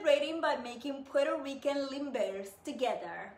celebrating by making Puerto Rican Lindberghs together.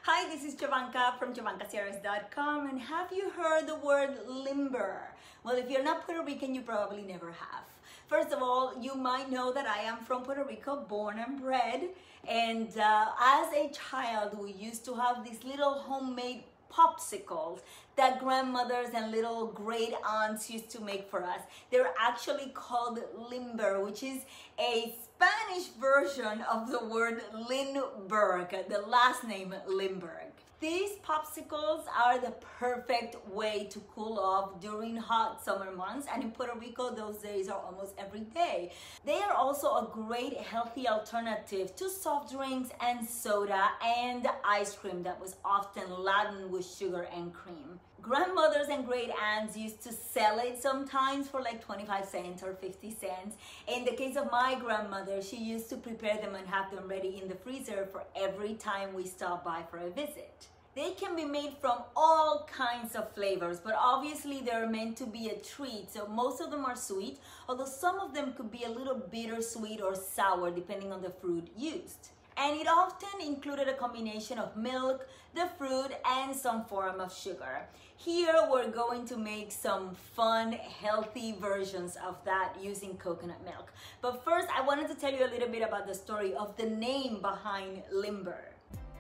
Hi, this is Jovanka from JovankaCiares.com, and have you heard the word Lindbergh? Well, if you're not Puerto Rican, you probably never have. First of all, you might know that I am from Puerto Rico, born and bred, and as a child, we used to have these little homemade popsicles that grandmothers and little great aunts used to make for us. They're actually called Lindbergh, which is a Spanish version of the word Lindbergh, the last name Lindbergh. These popsicles are the perfect way to cool off during hot summer months, and in Puerto Rico those days are almost every day. They are also a great healthy alternative to soft drinks and soda and ice cream that was often laden with sugar and cream. Grandmothers and great aunts used to sell it sometimes for like 25 cents or 50 cents. In the case of my grandmother, she used to prepare them and have them ready in the freezer for every time we stopped by for a visit. They can be made from all kinds of flavors, but obviously they're meant to be a treat, so most of them are sweet, although some of them could be a little bittersweet or sour depending on the fruit used. And it often included a combination of milk, the fruit, and some form of sugar. Here we're going to make some fun, healthy versions of that using coconut milk. But first, I wanted to tell you a little bit about the story of the name behind Lindbergh.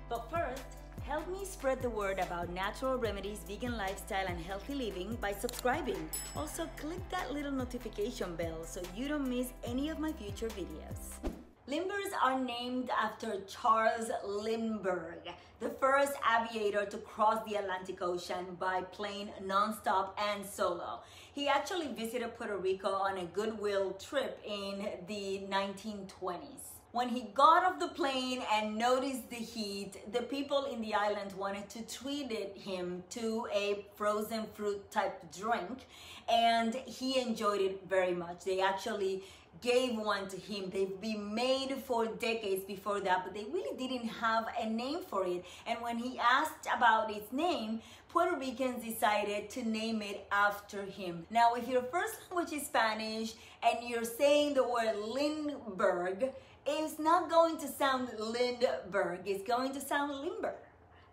But first, help me spread the word about natural remedies, vegan lifestyle, and healthy living by subscribing. Also, click that little notification bell so you don't miss any of my future videos. Lindberghs are named after Charles Lindbergh, the first aviator to cross the Atlantic Ocean by plane nonstop and solo. He actually visited Puerto Rico on a Goodwill trip in the 1920s. When he got off the plane and noticed the heat, the people in the island wanted to treat him to a frozen fruit type drink, and he enjoyed it very much. They actually gave one to him. They've been made for decades before that, but they really didn't have a name for it. And when he asked about its name, Puerto Ricans decided to name it after him. Now, if your first language is Spanish and you're saying the word Lindbergh, it's not going to sound Lindbergh, it's going to sound Lindbergh.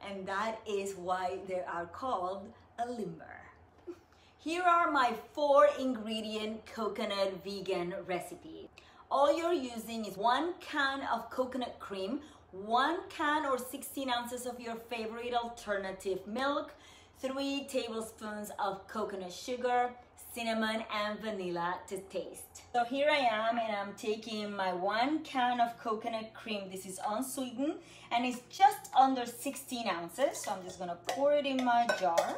And that is why they are called a Lindbergh. Here are my 4-ingredient coconut vegan recipe. All you're using is 1 can of coconut cream, 1 can or 16 ounces of your favorite alternative milk, 3 tablespoons of coconut sugar, cinnamon, and vanilla to taste. So here I am, and I'm taking my 1 can of coconut cream. This is unsweetened, and it's just under 16 ounces. So I'm just gonna pour it in my jar.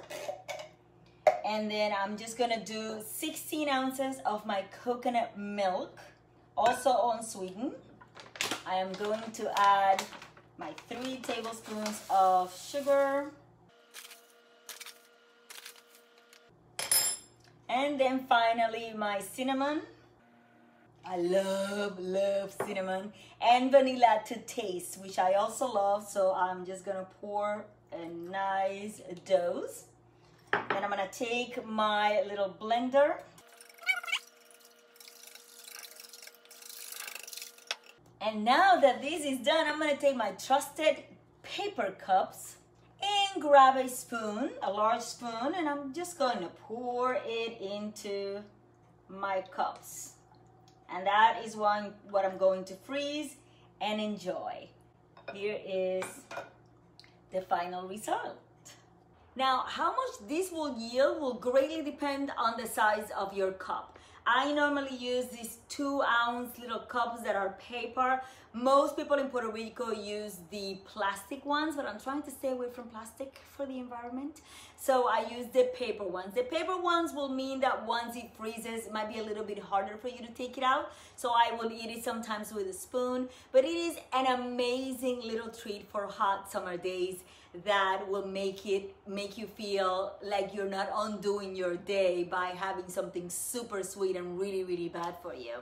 And then I'm just gonna do 16 ounces of my coconut milk, also unsweetened. I am going to add my 3 tablespoons of sugar. And then finally my cinnamon. I love cinnamon. And vanilla to taste, which I also love. So I'm just gonna pour a nice dose. Then I'm gonna take my little blender and now that this is done, I'm gonna take my trusted paper cups and grab a spoon, a large spoon, and I'm just going to pour it into my cups. And that is what I'm going to freeze and enjoy. Here is the final result. Now, how much this will yield will greatly depend on the size of your cup. I normally use these 2-ounce little cups that are paper. Most people in Puerto Rico use the plastic ones, but I'm trying to stay away from plastic for the environment. So I use the paper ones. The paper ones will mean that once it freezes, it might be a little bit harder for you to take it out. So I will eat it sometimes with a spoon, but it is an amazing little treat for hot summer days that will make you feel like you're not undoing your day by having something super sweet and really bad for you.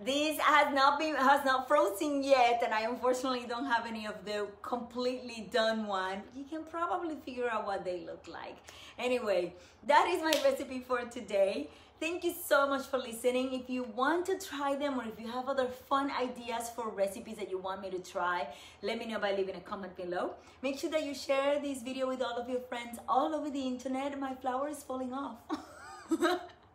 This has not frozen yet, and I unfortunately don't have any of the completely done one. You can probably figure out what they look like. Anyway, that is my recipe for today. Thank you so much for listening. If you want to try them, or if you have other fun ideas for recipes that you want me to try, let me know by leaving a comment below. Make sure that you share this video with all of your friends all over the internet. My flower is falling off.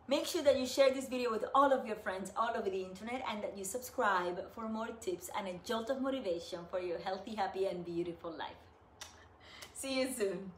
Make sure that you share this video with all of your friends all over the internet, and that you subscribe for more tips and a jolt of motivation for your healthy, happy, and beautiful life. See you soon.